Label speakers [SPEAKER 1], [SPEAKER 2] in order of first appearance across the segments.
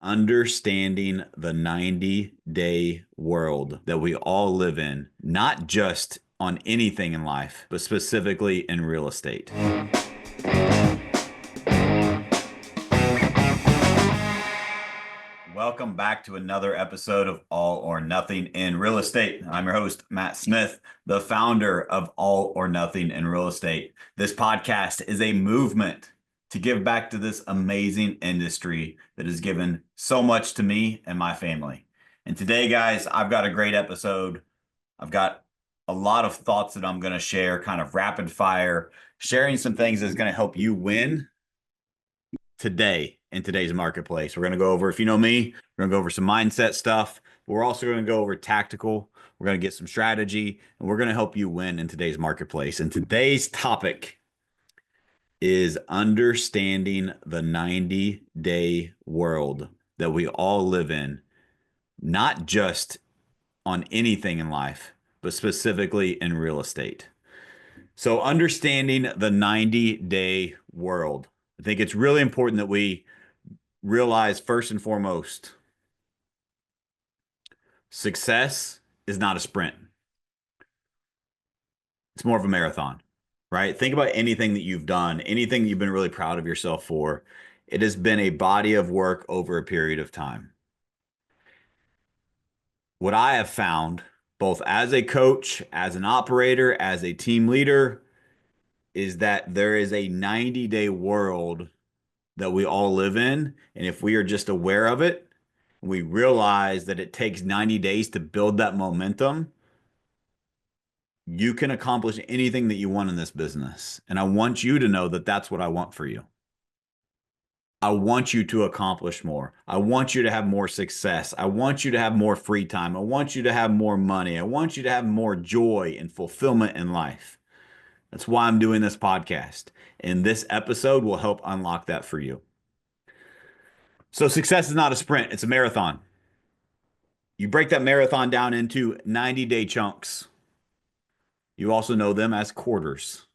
[SPEAKER 1] Understanding the 90-day world that we all live in, not just on anything in life, but specifically in real estate. Welcome back to another episode of All or Nothing in Real Estate. I'm your host, Matt Smith, the founder of All or Nothing in Real Estate. This podcast is a movement to give back to this amazing industry that has given so much to me and my family. And today, guys, I've got a great episode. I've got a lot of thoughts that I'm going to share, kind of rapid fire, sharing some things that's going to help you win today in today's marketplace. We're going to go over, if you know me, we're going to go over some mindset stuff. We're also going to go over tactical. We're going to get some strategy, and we're going to help you win in today's marketplace. And today's topic is understanding the 90-day world that we all live in, not just on anything in life, but specifically in real estate. So understanding the 90-day world. I think it's really important that we realize first and foremost, success is not a sprint. It's more of a marathon, right? Think about anything that you've done, anything that you've been really proud of yourself for. It has been a body of work over a period of time. What I have found, both as a coach, as an operator, as a team leader, is that there is a 90-day world that we all live in. And if we are just aware of it, we realize that it takes 90 days to build that momentum, you can accomplish anything that you want in this business. And I want you to know that that's what I want for you. I want you to accomplish more. I want you to have more success. I want you to have more free time. I want you to have more money. I want you to have more joy and fulfillment in life. That's why I'm doing this podcast. And this episode will help unlock that for you. So success is not a sprint, it's a marathon. You break that marathon down into 90-day chunks. You also know them as quarters,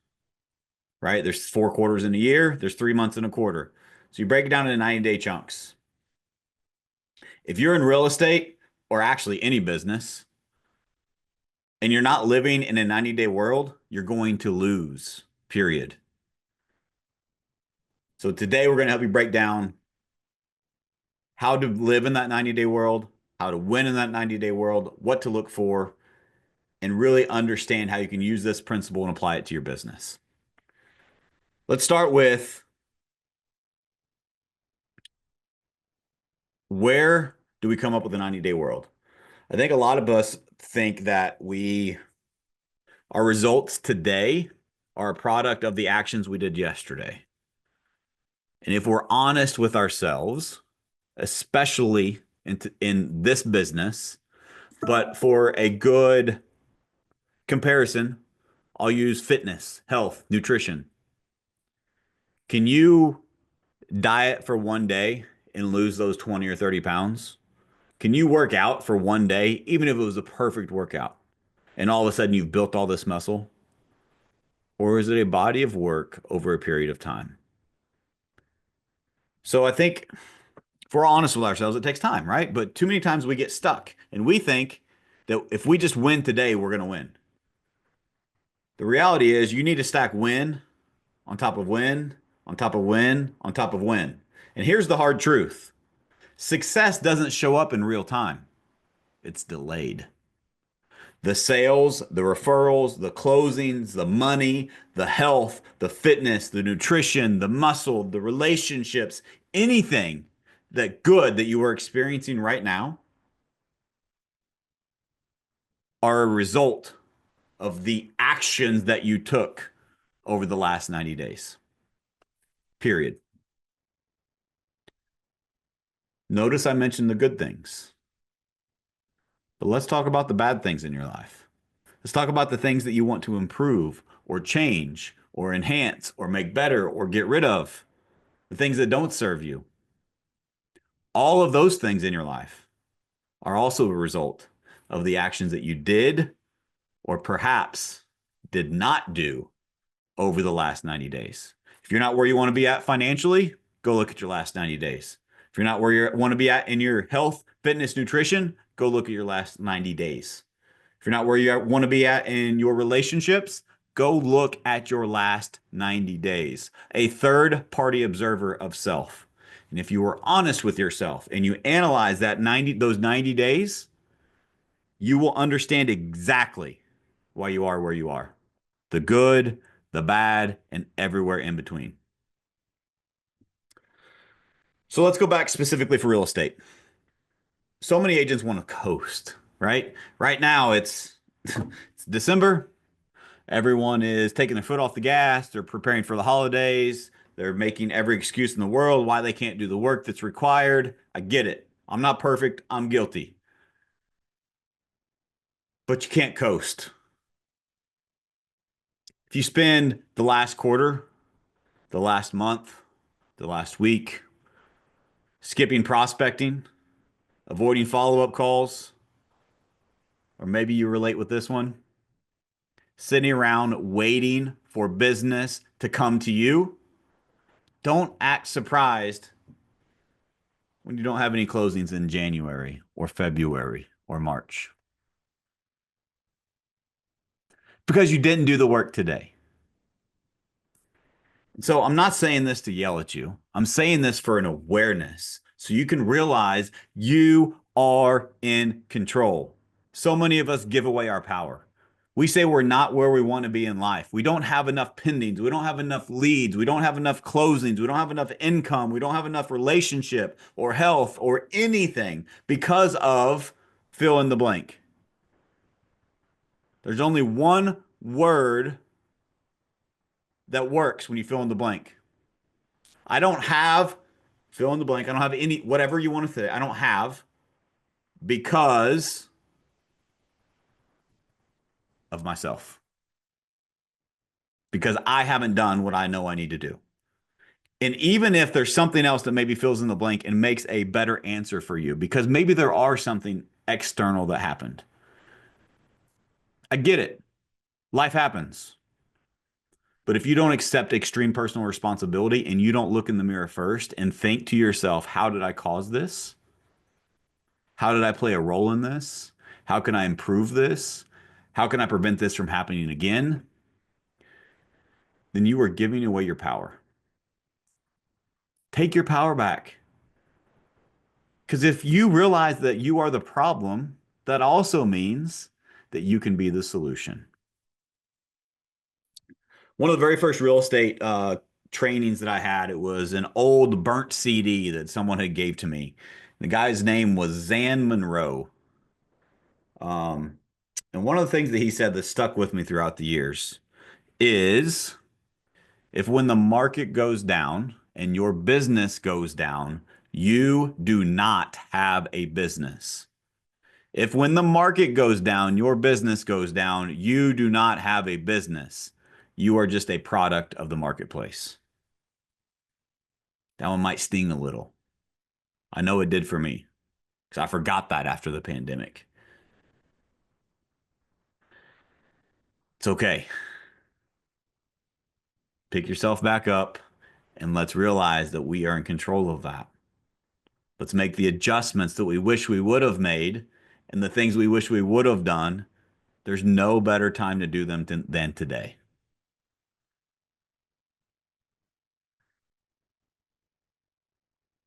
[SPEAKER 1] right? There's 4 quarters in a year. There's 3 months in a quarter. So you break it down into 90-day chunks. If you're in real estate or actually any business and you're not living in a 90-day world, you're going to lose, period. So today we're going to help you break down how to live in that 90-day world, how to win in that 90-day world, what to look for, and really understand how you can use this principle and apply it to your business. Let's start with, where do we come up with a 90-day world? I think a lot of us think that our results today are a product of the actions we did yesterday. And if we're honest with ourselves, especially in this business, but for a good comparison, I'll use fitness, health, nutrition. Can you diet for one day and lose those 20 or 30 pounds? Can you work out for one day, even if it was a perfect workout, and all of a sudden you've built all this muscle? Or is it a body of work over a period of time? So I think if we're honest with ourselves, it takes time, right? But too many times we get stuck and we think that if we just win today, we're going to win. The reality is you need to stack win on top of win, on top of win, on top of win. And here's the hard truth. Success doesn't show up in real time. It's delayed. The sales, the referrals, the closings, the money, the health, the fitness, the nutrition, the muscle, the relationships, anything that good that you are experiencing right now are a result of the actions that you took over the last 90 days. Period. Notice I mentioned the good things. But let's talk about the bad things in your life. Let's talk about the things that you want to improve or change or enhance or make better or get rid of. The things that don't serve you. All of those things in your life are also a result of the actions that you did or perhaps did not do over the last 90 days. If you're not where you want to be at financially, go look at your last 90 days. If you're not where you want to be at in your health, fitness, nutrition, go look at your last 90 days. If you're not where you want to be at in your relationships, go look at your last 90 days. A third party observer of self. And if you were honest with yourself and you analyze those 90 days, you will understand exactly why you are where you are. The good, the bad, and everywhere in between. So let's go back specifically for real estate. So many agents want to coast, right? Right now it's December. Everyone is taking their foot off the gas. They're preparing for the holidays. They're making every excuse in the world why they can't do the work that's required. I get it. I'm not perfect. I'm guilty. But you can't coast. If you spend the last quarter, the last month, the last week skipping prospecting, avoiding follow-up calls, or maybe you relate with this one, sitting around waiting for business to come to you, don't act surprised when you don't have any closings in January or February or March because you didn't do the work today. So I'm not saying this to yell at you. I'm saying this for an awareness so you can realize you are in control. So many of us give away our power. We say we're not where we want to be in life. We don't have enough pendings. We don't have enough leads. We don't have enough closings. We don't have enough income. We don't have enough relationship or health or anything because of fill in the blank. There's only one word that works when you fill in the blank. I don't have fill in the blank. I don't have any, whatever you want to say. I don't have because of myself. Because I haven't done what I know I need to do. And even if there's something else that maybe fills in the blank and makes a better answer for you, because maybe there are something external that happened. I get it. Life happens. But if you don't accept extreme personal responsibility and you don't look in the mirror first and think to yourself, how did I cause this? How did I play a role in this? How can I improve this? How can I prevent this from happening again? Then you are giving away your power. Take your power back. Because if you realize that you are the problem, that also means that you can be the solution. One of the very first real estate trainings that I had, it was an old burnt CD that someone had gave to me. The guy's name was Zan Monroe. Um, and one of the things that he said that stuck with me throughout the years is if when the market goes down and your business goes down, you do not have a business. If when the market goes down, your business goes down, you do not have a business. You are just a product of the marketplace. That one might sting a little. I know it did for me because I forgot that after the pandemic. It's okay. Pick yourself back up and let's realize that we are in control of that. Let's make the adjustments that we wish we would have made and the things we wish we would have done. There's no better time to do them than today.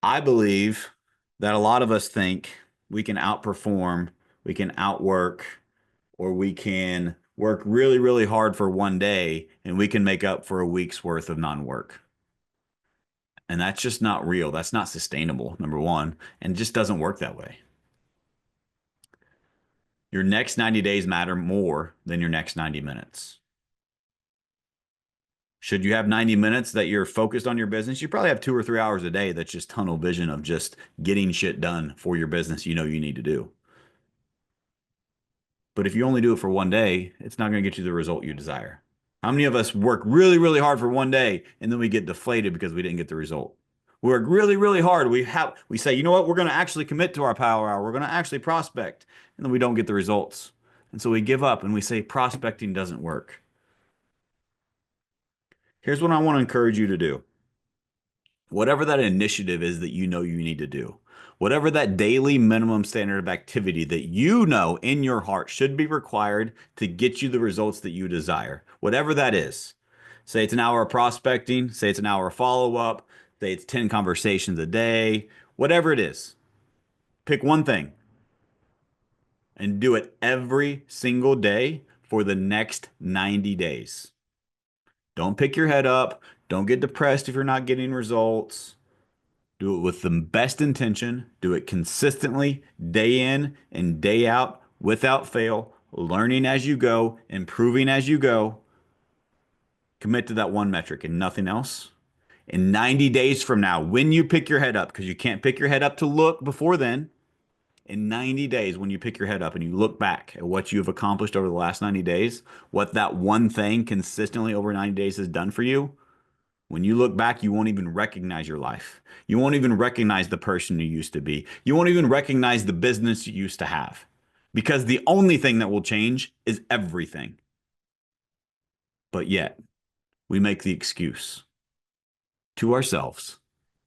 [SPEAKER 1] I believe that a lot of us think we can outperform, we can outwork, or we can work really, really hard for one day and we can make up for a week's worth of non-work. And that's just not real. That's not sustainable, number one, and it just doesn't work that way. Your next 90 days matter more than your next 90 minutes. Should you have 90 minutes that you're focused on your business, you probably have 2 or 3 hours a day that's just tunnel vision of just getting shit done for your business you know you need to do. But if you only do it for one day, it's not going to get you the result you desire. How many of us work really, really hard for one day and then we get deflated because we didn't get the result? We work really, really hard. We say, you know what, we're going to actually commit to our power hour. We're going to actually prospect, and then we don't get the results. And so we give up and we say prospecting doesn't work. Here's what I want to encourage you to do. whatever that initiative is that you know you need to do, whatever that daily minimum standard of activity that you know in your heart should be required to get you the results that you desire, whatever that is. Say it's an hour of prospecting, say it's an hour of follow up, say it's 10 conversations a day, whatever it is. Pick one thing and do it every single day for the next 90 days. Don't pick your head up. Don't get depressed if you're not getting results. Do it with the best intention. Do it consistently, day in and day out, without fail, learning as you go, improving as you go. Commit to that one metric and nothing else. In 90 days from now, when you pick your head up, because you can't pick your head up to look before then, in 90 days, when you pick your head up and you look back at what you've accomplished over the last 90 days, what that one thing consistently over 90 days has done for you, when you look back, you won't even recognize your life. You won't even recognize the person you used to be. You won't even recognize the business you used to have. Because the only thing that will change is everything. But yet, we make the excuse to ourselves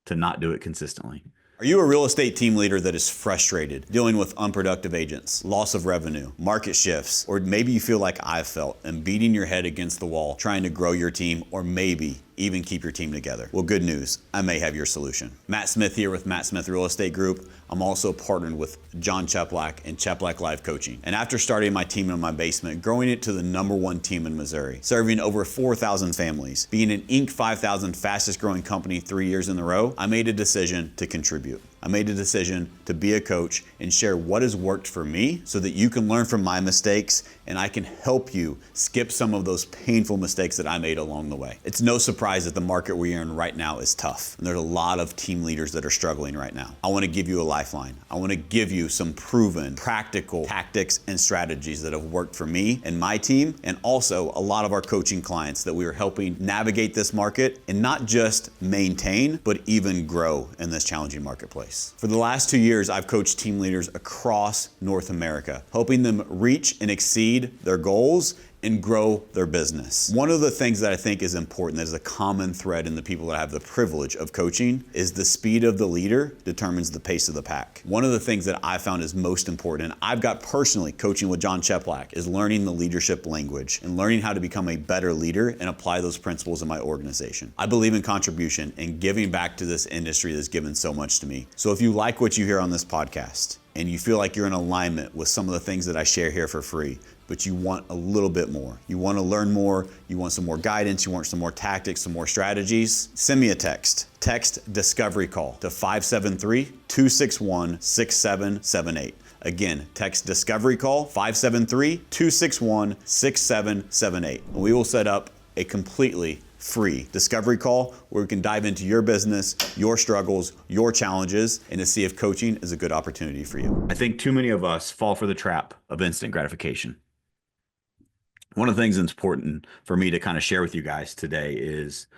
[SPEAKER 1] to not do it consistently. Are you a real estate team leader that is frustrated dealing with unproductive agents, loss of revenue, market shifts, or maybe you feel like I've felt and beating your head against the wall trying to grow your team, or maybe even keep your team together? Well, good news, I may have your solution. Matt Smith here with Matt Smith Real Estate Group. I'm also partnered with John Cheplack and Cheplack Life Coaching. And after starting my team in my basement, growing it to the #1 team in Missouri, serving over 4,000 families, being an Inc. 5000 fastest growing company 3 years in a row, I made a decision to contribute. I made a decision to be a coach and share what has worked for me so that you can learn from my mistakes and I can help you skip some of those painful mistakes that I made along the way. It's no surprise that the market we're in right now is tough. And there's a lot of team leaders that are struggling right now. I want to give you a lifeline. I want to give you some proven, practical tactics and strategies that have worked for me and my team, and also a lot of our coaching clients that we are helping navigate this market and not just maintain, but even grow in this challenging marketplace. For the last 2 years, I've coached team leaders across North America, helping them reach and exceed their goals and grow their business. One of the things that I think is important, that is a common thread in the people that I have the privilege of coaching, is the speed of the leader determines the pace of the pack. One of the things that I found is most important, and I've got personally coaching with John Cheplack, is learning the leadership language and learning how to become a better leader and apply those principles in my organization. I believe in contribution and giving back to this industry that's given so much to me. So if you like what you hear on this podcast and you feel like you're in alignment with some of the things that I share here for free, but you want a little bit more, you want to learn more, you want some more guidance, you want some more tactics, some more strategies, send me a text. Text Discovery Call to 573-261-6778. Again, text Discovery Call 573-261-6778. And we will set up a completely free discovery call where we can dive into your business, your struggles, your challenges, and to see if coaching is a good opportunity for you. I think too many of us fall for the trap of instant gratification. One of the things that's important for me to kind of share with you guys today is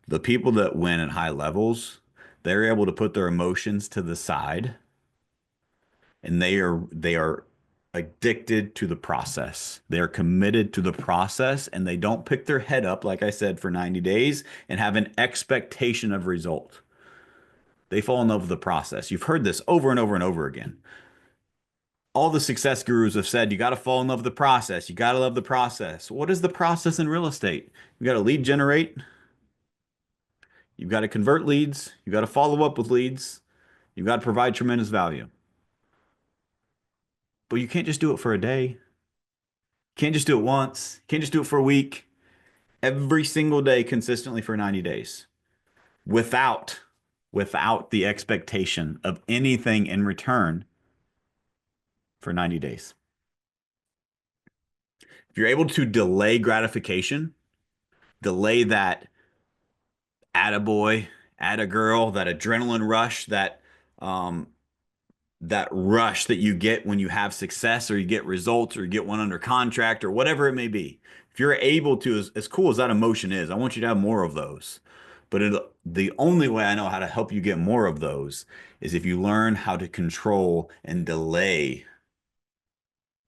[SPEAKER 1] the people that win at high levels, they're able to put their emotions to the side and they are addicted to the process. They're committed to the process and they don't pick their head up, like I said, for 90 days and have an expectation of result. They fall in love with the process. You've heard this over and over and over again. All the success gurus have said, you got to fall in love with the process. You got to love the process. What is the process in real estate? You got to lead generate. You've got to convert leads. You got to follow up with leads. You've got to provide tremendous value. But you can't just do it for a day. You can't just do it once. You can't just do it for a week. Every single day consistently for 90 days without the expectation of anything in return for 90 days. If you're able to delay gratification, delay that attaboy, attagirl, that adrenaline rush, that rush that you get when you have success or you get results or you get one under contract or whatever it may be. If you're able to, as cool as that emotion is, I want you to have more of those. But the only way I know how to help you get more of those is if you learn how to control and delay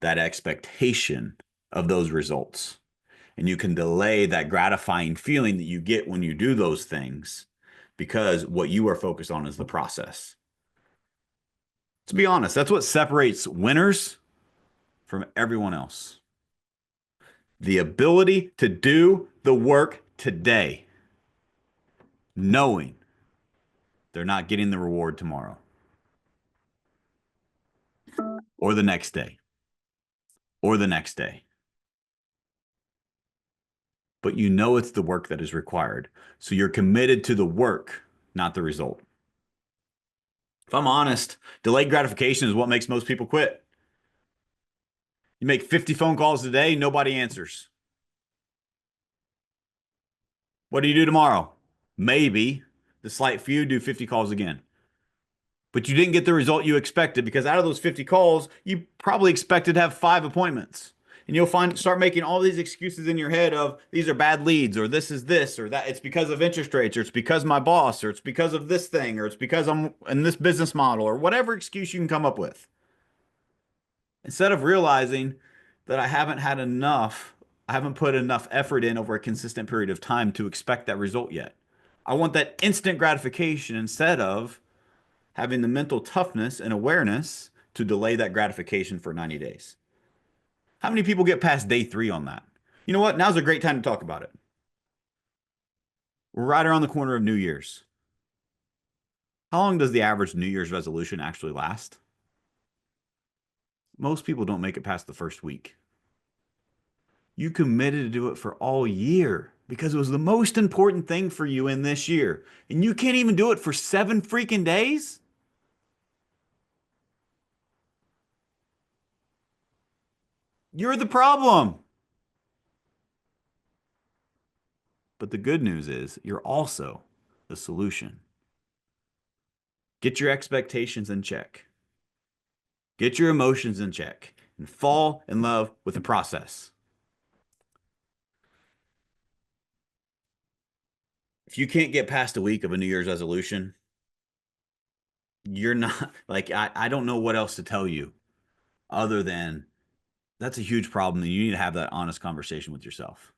[SPEAKER 1] that expectation of those results. And you can delay that gratifying feeling that you get when you do those things because what you are focused on is the process. To be honest, that's what separates winners from everyone else. The ability to do the work today, knowing they're not getting the reward tomorrow or the next day or the next day. But you know it's the work that is required. So you're committed to the work, not the result. If I'm honest, delayed gratification is what makes most people quit. You make 50 phone calls a day, nobody answers. What do you do tomorrow? Maybe the slight few do 50 calls again. But you didn't get the result you expected because out of those 50 calls, you probably expected to have 5 appointments. And you'll start making all these excuses in your head of these are bad leads, or this, or that. It's because of interest rates, or it's because my boss, or it's because of this thing, or it's because I'm in this business model, or whatever excuse you can come up with. Instead of realizing that I haven't put enough effort in over a consistent period of time to expect that result yet. I want that instant gratification instead of having the mental toughness and awareness to delay that gratification for 90 days. How many people get past day 3 on that? You know what? Now's a great time to talk about it. We're right around the corner of New Year's. How long does the average New Year's resolution actually last? Most people don't make it past the first week. You committed to do it for all year because it was the most important thing for you in this year. And you can't even do it for 7 freaking days? You're the problem. But the good news is you're also the solution. Get your expectations in check. Get your emotions in check and fall in love with the process. If you can't get past a week of a New Year's resolution, you're not like, I don't know what else to tell you other than that's a huge problem. And you need to have that honest conversation with yourself.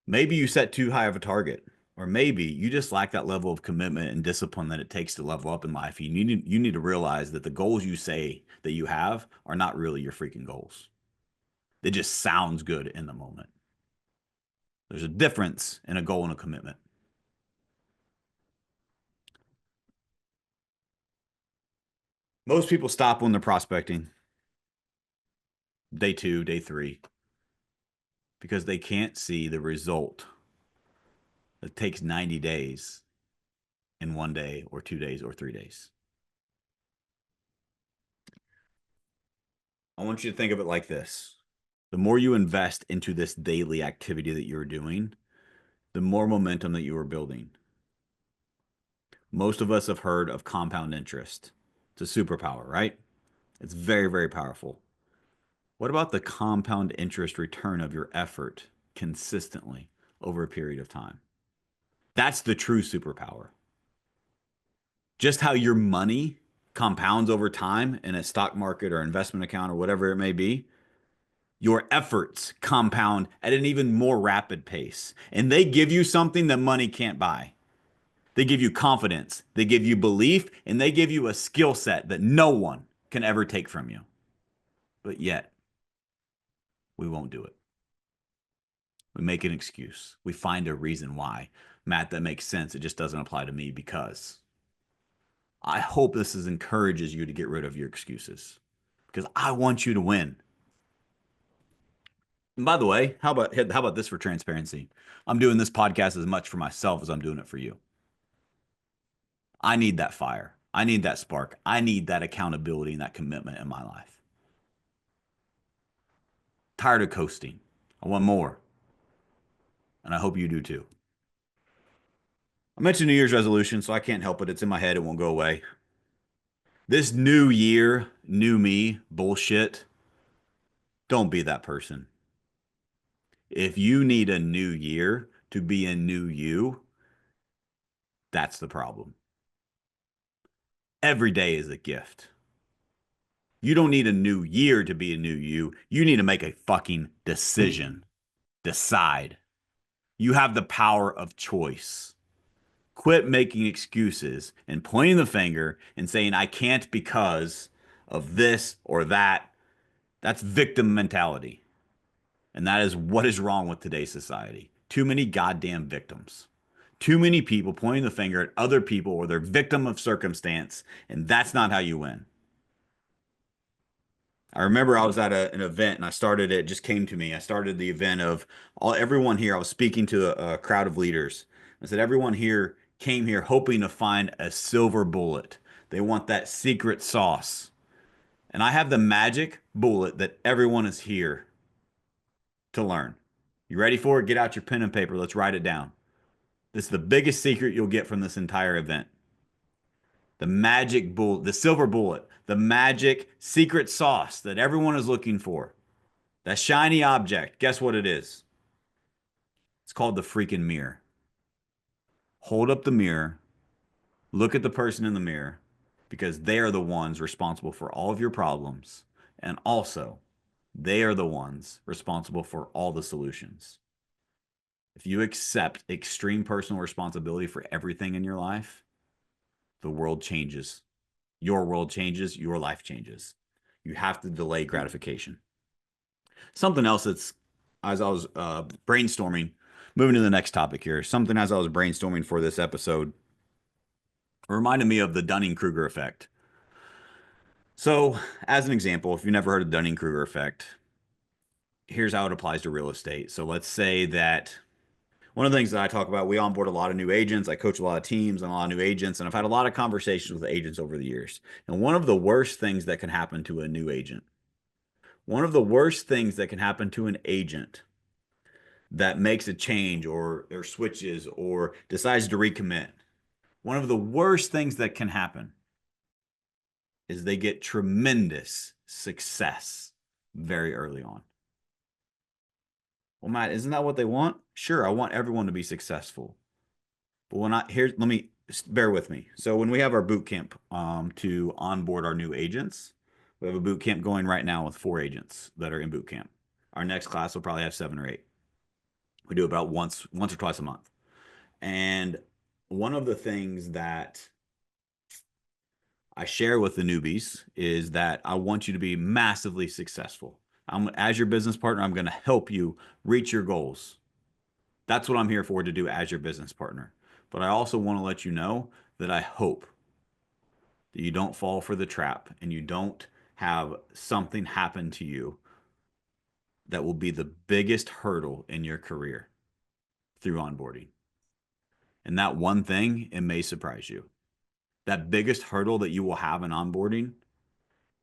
[SPEAKER 1] Maybe you set too high of a target, or maybe you just lack that level of commitment and discipline that it takes to level up in life. You need to realize that the goals you say that you have are not really your freaking goals. It just sounds good in the moment. There's a difference in a goal and a commitment. Most people stop when they're prospecting, day 2, day 3, because they can't see the result that takes 90 days in 1 day or 2 days or 3 days. I want you to think of it like this. The more you invest into this daily activity that you're doing, the more momentum that you are building. Most of us have heard of compound interest. It's a superpower, right? It's very, very powerful. What about the compound interest return of your effort consistently over a period of time? That's the true superpower. Just how your money compounds over time in a stock market or investment account or whatever it may be, your efforts compound at an even more rapid pace. And they give you something that money can't buy. They give you confidence, they give you belief, and they give you a skill set that no one can ever take from you. But yet, we won't do it. We make an excuse. We find a reason why. Matt, that makes sense. It just doesn't apply to me because. I hope this encourages you to get rid of your excuses because I want you to win. And by the way, how about this for transparency? I'm doing this podcast as much for myself as I'm doing it for you. I need that fire. I need that spark. I need that accountability and that commitment in my life. Tired of coasting. I want more. And I hope you do too. I mentioned New Year's resolution, so I can't help it. It's in my head. It won't go away. This new year, new me bullshit. Don't be that person. If you need a new year to be a new you, that's the problem. Every day is a gift. You don't need a new year to be a new you. You need to make a fucking decision. Decide. You have the power of choice. Quit making excuses and pointing the finger and saying, I can't because of this or that. That's victim mentality. And that is what is wrong with today's society. Too many goddamn victims. Too many people pointing the finger at other people or they're victim of circumstance. And that's not how you win. I remember I was at an event and I started it just came to me. I started the event of everyone here. I was speaking to a crowd of leaders. I said everyone here came here hoping to find a silver bullet. They want that secret sauce. And I have the magic bullet that everyone is here to learn. You ready for it? Get out your pen and paper. Let's write it down. This is the biggest secret you'll get from this entire event. The magic bullet, the silver bullet, the magic secret sauce that everyone is looking for. That shiny object, guess what it is? It's called the freaking mirror. Hold up the mirror, look at the person in the mirror, because they are the ones responsible for all of your problems. And also, they are the ones responsible for all the solutions. If you accept extreme personal responsibility for everything in your life, the world changes. Your world changes, your life changes. You have to delay gratification. Something else that's, as I was brainstorming, moving to the next topic here, something as I was brainstorming for this episode reminded me of the Dunning-Kruger effect. So, as an example, if you've never heard of Dunning-Kruger effect, here's how it applies to real estate. So, let's say that one of the things that I talk about, we onboard a lot of new agents. I coach a lot of teams and a lot of new agents, and I've had a lot of conversations with agents over the years. And one of the worst things that can happen to a new agent, one of the worst things that can happen to an agent that makes a change or switches or decides to recommit, one of the worst things that can happen is they get tremendous success very early on. Well, Matt, isn't that what they want? Sure, I want everyone to be successful. But when I here, let me bear with me. So when we have our boot camp to onboard our new agents, we have a boot camp going right now with 4 agents that are in boot camp. Our next class will probably have 7 or 8. We do about once or twice a month. And one of the things that I share with the newbies is that I want you to be massively successful. As your business partner, I'm going to help you reach your goals. That's what I'm here for, to do as your business partner. But I also want to let you know that I hope that you don't fall for the trap and you don't have something happen to you that will be the biggest hurdle in your career through onboarding. And that one thing, it may surprise you. That biggest hurdle that you will have in onboarding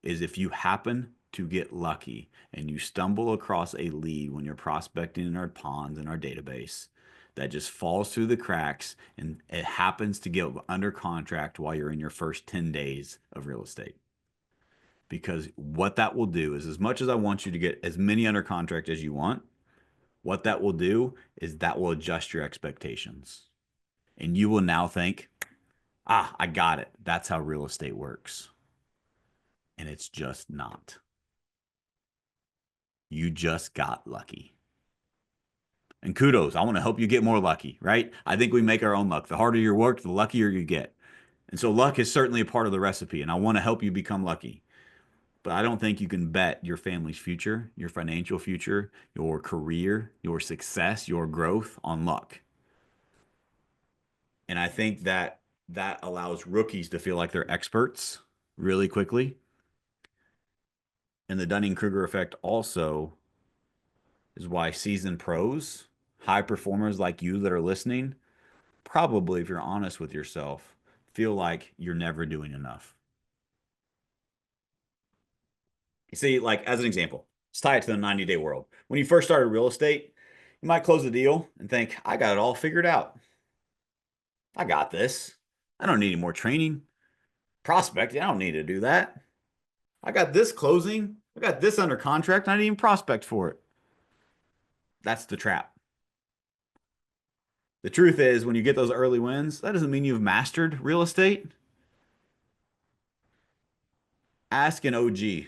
[SPEAKER 1] is if you happen to get lucky and you stumble across a lead when you're prospecting in our ponds in our database that just falls through the cracks and it happens to get under contract while you're in your first 10 days of real estate. Because what that will do is, as much as I want you to get as many under contract as you want, what that will do is that will adjust your expectations. And you will now think, I got it. That's how real estate works. And it's just not. You just got lucky. And kudos, I want to help you get more lucky, right? I think we make our own luck. The harder you work, the luckier you get. And so luck is certainly a part of the recipe, and I want to help you become lucky. But I don't think you can bet your family's future, your financial future, your career, your success, your growth on luck. And I think that that allows rookies to feel like they're experts really quickly. And the Dunning-Kruger effect also is why seasoned pros, high performers like you that are listening, probably, if you're honest with yourself, feel like you're never doing enough. You see, like as an example, let's tie it to the 90-day world. When you first started real estate, you might close the deal and think, I got it all figured out. I got this. I don't need any more training. Prospecting, I don't need to do that. I got this closing. I got this under contract. I didn't even prospect for it. That's the trap. The truth is, when you get those early wins, that doesn't mean you've mastered real estate. Ask an OG.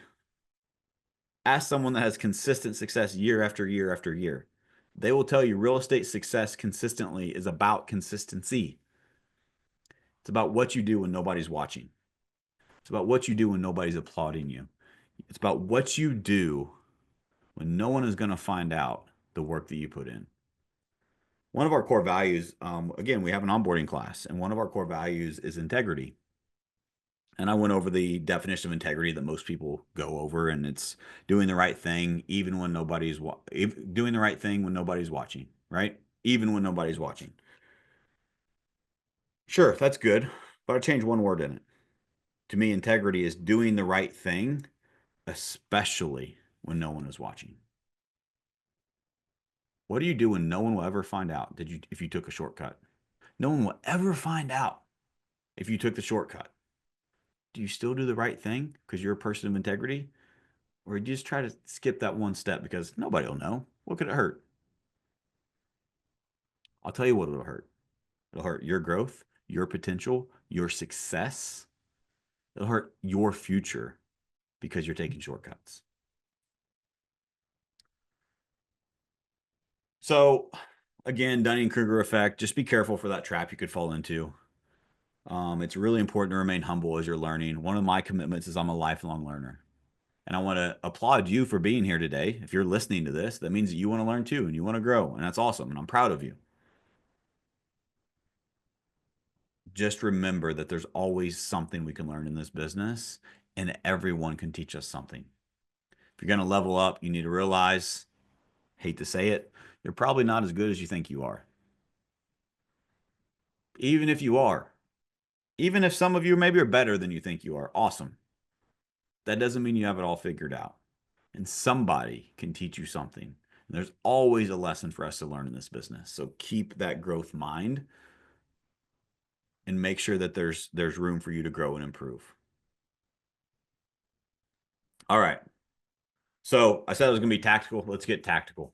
[SPEAKER 1] Ask someone that has consistent success year after year after year. They will tell you real estate success consistently is about consistency. It's about what you do when nobody's watching. It's about what you do when nobody's applauding you. It's about what you do when no one is going to find out the work that you put in. One of our core values, again, we have an onboarding class, and one of our core values is integrity. And I went over the definition of integrity that most people go over, and it's doing the right thing even when doing the right thing when nobody's watching, right? Even when nobody's watching. Sure, that's good, but I changed one word in it. To me, integrity is doing the right thing, especially when no one is watching. What do you do when no one will ever find out did you if you took a shortcut? No one will ever find out if you took the shortcut. Do you still do the right thing because you're a person of integrity? Or you just try to skip that one step because nobody will know? What could it hurt? I'll tell you what it'll hurt. It'll hurt your growth, your potential, your success. It'll hurt your future because you're taking shortcuts. So, again, Dunning-Kruger effect, just be careful for that trap you could fall into. It's really important to remain humble as you're learning. One of my commitments is I'm a lifelong learner. And I want to applaud you for being here today. If you're listening to this, that means that you want to learn too and you want to grow. And that's awesome. And I'm proud of you. Just remember that there's always something we can learn in this business, and everyone can teach us something. If you're going to level up, you need to realize, hate to say it, you're probably not as good as you think you are. Even if you are, even if some of you maybe are better than you think you are, awesome. That doesn't mean you have it all figured out. And somebody can teach you something. And there's always a lesson for us to learn in this business. So keep that growth mind and make sure that there's room for you to grow and improve. All right. So I said it was going to be tactical. Let's get tactical.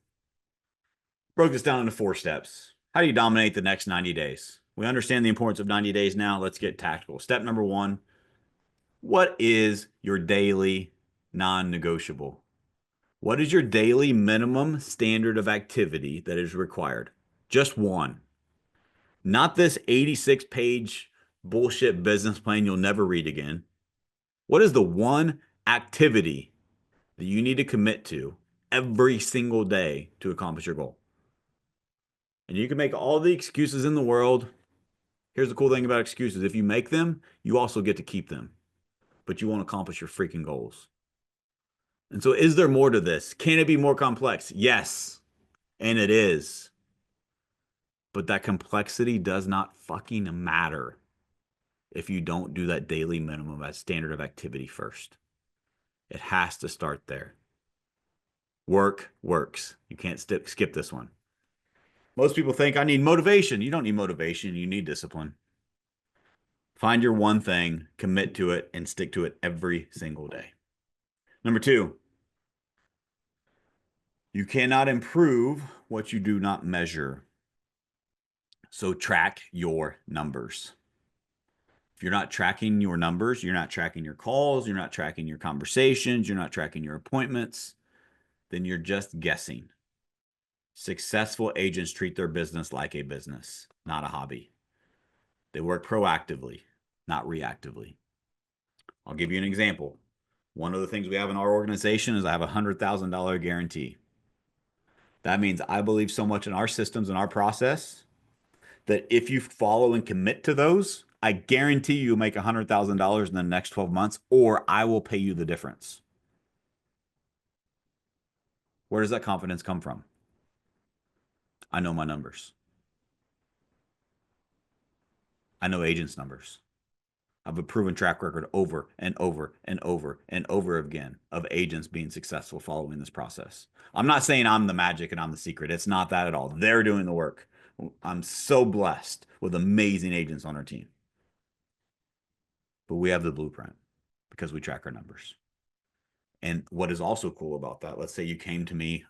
[SPEAKER 1] Broke this down into 4 steps. How do you dominate the next 90 days? We understand the importance of 90 days now. Let's get tactical. Step number 1, what is your daily non-negotiable? What is your daily minimum standard of activity that is required? Just one. Not this 86-page bullshit business plan you'll never read again. What is the one activity that you need to commit to every single day to accomplish your goal? And you can make all the excuses in the world. Here's the cool thing about excuses. If you make them, you also get to keep them, but you won't accomplish your freaking goals. And so is there more to this? Can it be more complex? Yes, and it is. But that complexity does not fucking matter if you don't do that daily minimum as standard of activity first. It has to start there. Work works. You can't skip this one. Most people think I need motivation. You don't need motivation. You need discipline. Find your one thing, commit to it, and stick to it every single day. Number 2, you cannot improve what you do not measure. So track your numbers. If you're not tracking your numbers, you're not tracking your calls, you're not tracking your conversations, you're not tracking your appointments, then you're just guessing. Successful agents treat their business like a business, not a hobby. They work proactively, not reactively. I'll give you an example. One of the things we have in our organization is I have a $100,000 guarantee. That means I believe so much in our systems and our process that if you follow and commit to those, I guarantee you'll make $100,000 in the next 12 months, or I will pay you the difference. Where does that confidence come from? I know my numbers. I know agents' numbers. I have a proven track record over and over and over and over again of agents being successful following this process. I'm not saying I'm the magic and I'm the secret. It's not that at all. They're doing the work. I'm so blessed with amazing agents on our team. But we have the blueprint because we track our numbers. And what is also cool about that, let's say you came to me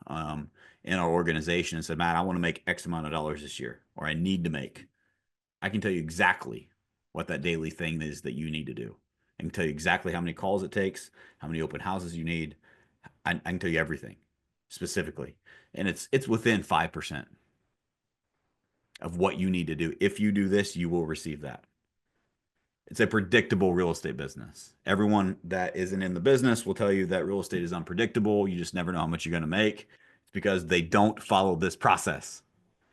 [SPEAKER 1] in our organization and said, Matt, I want to make X amount of dollars this year, or I need to make. I can tell you exactly what that daily thing is that you need to do. I can tell you exactly how many calls it takes, how many open houses you need. I can tell you everything specifically. And it's within 5% of what you need to do. If you do this, you will receive that. It's a predictable real estate business. Everyone that isn't in the business will tell you that real estate is unpredictable. You just never know how much you're going to make. It's because they don't follow this process.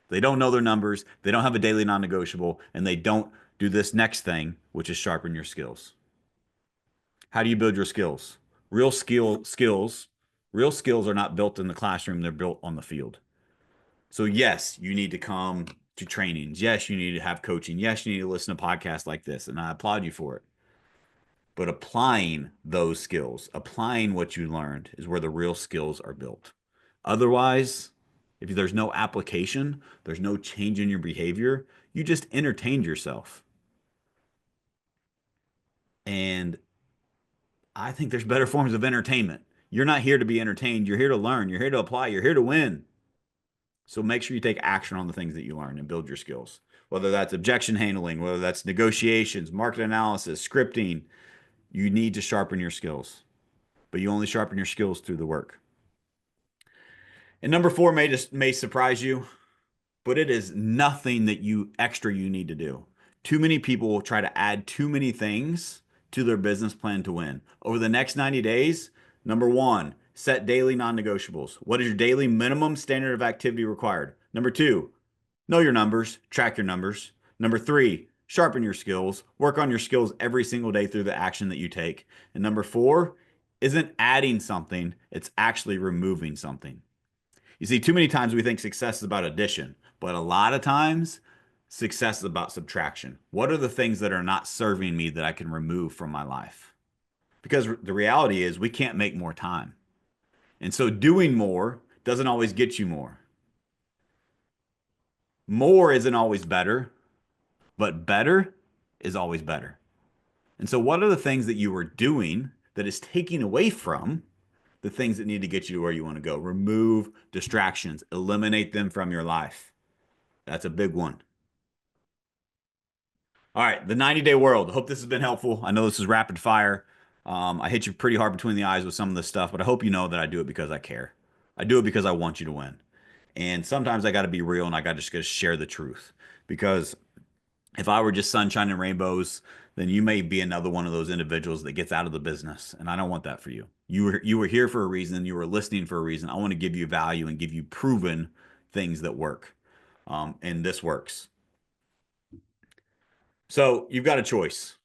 [SPEAKER 1] They don't know their numbers. They don't have a daily non-negotiable, and they don't do this next thing, which is sharpen your skills. How do you build your skills? Real skills, real skills are not built in the classroom, they're built on the field. So yes, you need to come to trainings. Yes, you need to have coaching. Yes, you need to listen to podcasts like this, and I applaud you for it. But applying those skills, applying what you learned is where the real skills are built. Otherwise, if there's no application, there's no change in your behavior, you just entertained yourself. And I think there's better forms of entertainment. You're not here to be entertained. You're here to learn. You're here to apply. You're here to win. So make sure you take action on the things that you learn and build your skills. Whether that's objection handling, whether that's negotiations, market analysis, scripting, you need to sharpen your skills. But you only sharpen your skills through the work. And number 4 may surprise you, but it is nothing that you need to do. Too many people will try to add too many things to their business plan to win. Over the next 90 days, number 1, set daily non-negotiables. What is your daily minimum standard of activity required? Number 2, know your numbers, track your numbers. Number 3, sharpen your skills, work on your skills every single day through the action that you take. And number 4, isn't adding something, it's actually removing something. You see, too many times we think success is about addition, but a lot of times success is about subtraction. What are the things that are not serving me that I can remove from my life? Because the reality is we can't make more time. And so doing more doesn't always get you more. More isn't always better, but better is always better. And so what are the things that you are doing that is taking away from the things that need to get you to where you want to go? Remove distractions, eliminate them from your life. That's a big one. All right, the 90-day world. I hope this has been helpful. I know this is rapid fire. I hit you pretty hard between the eyes with some of this stuff, but I hope you know that I do it because I care. I do it because I want you to win. And sometimes I got to be real and I got to just share the truth. Because if I were just sunshine and rainbows, then you may be another one of those individuals that gets out of the business. And I don't want that for you. You were here for a reason. You were listening for a reason. I want to give you value and give you proven things that work. And this works. So you've got a choice.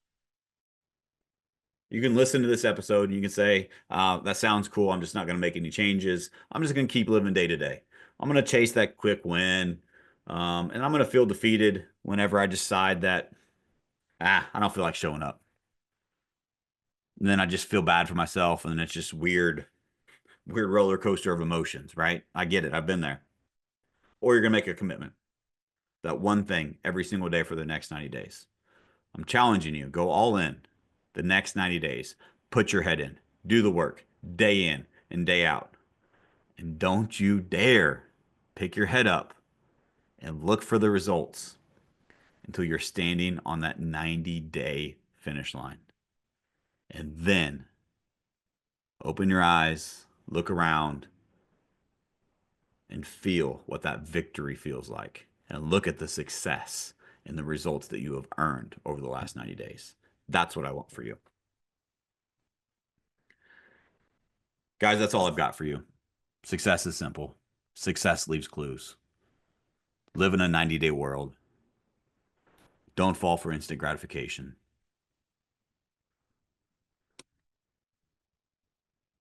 [SPEAKER 1] You can listen to this episode and you can say, that sounds cool. I'm just not going to make any changes. I'm just going to keep living day to day. I'm going to chase that quick win. And I'm going to feel defeated whenever I decide that, I don't feel like showing up. And then I just feel bad for myself. And then it's just weird roller coaster of emotions, right? I get it. I've been there. Or you're going to make a commitment. That one thing every single day for the next 90 days. I'm challenging you. Go all in the next 90 days. Put your head in. Do the work day in and day out. And don't you dare pick your head up and look for the results until you're standing on that 90-day finish line. And then open your eyes, look around, and feel what that victory feels like. And look at the success and the results that you have earned over the last 90 days. That's what I want for you. Guys, that's all I've got for you. Success is simple. Success leaves clues. Live in a 90-day world. Don't fall for instant gratification.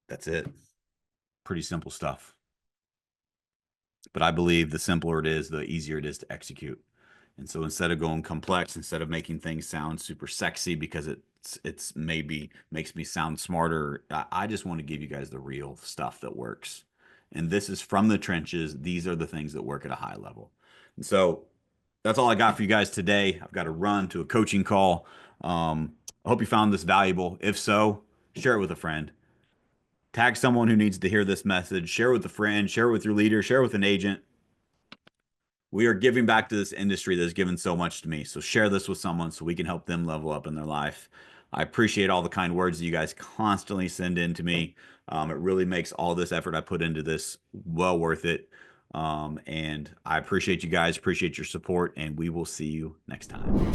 [SPEAKER 1] That's it. Pretty simple stuff. But I believe the simpler it is, the easier it is to execute. And so instead of going complex, instead of making things sound super sexy because it's maybe makes me sound smarter, I just want to give you guys the real stuff that works. And this is from the trenches. These are the things that work at a high level. And so that's all I got for you guys today. I've got to run to a coaching call. I hope you found this valuable. If so, share it with a friend. Tag someone who needs to hear this message. Share it with a friend. Share it with your leader. Share it with an agent. We are giving back to this industry that has given so much to me. So share this with someone so we can help them level up in their life. I appreciate all the kind words that you guys constantly send in to me. It really makes all this effort I put into this well worth it. And I appreciate you guys, appreciate your support, and we will see you next time.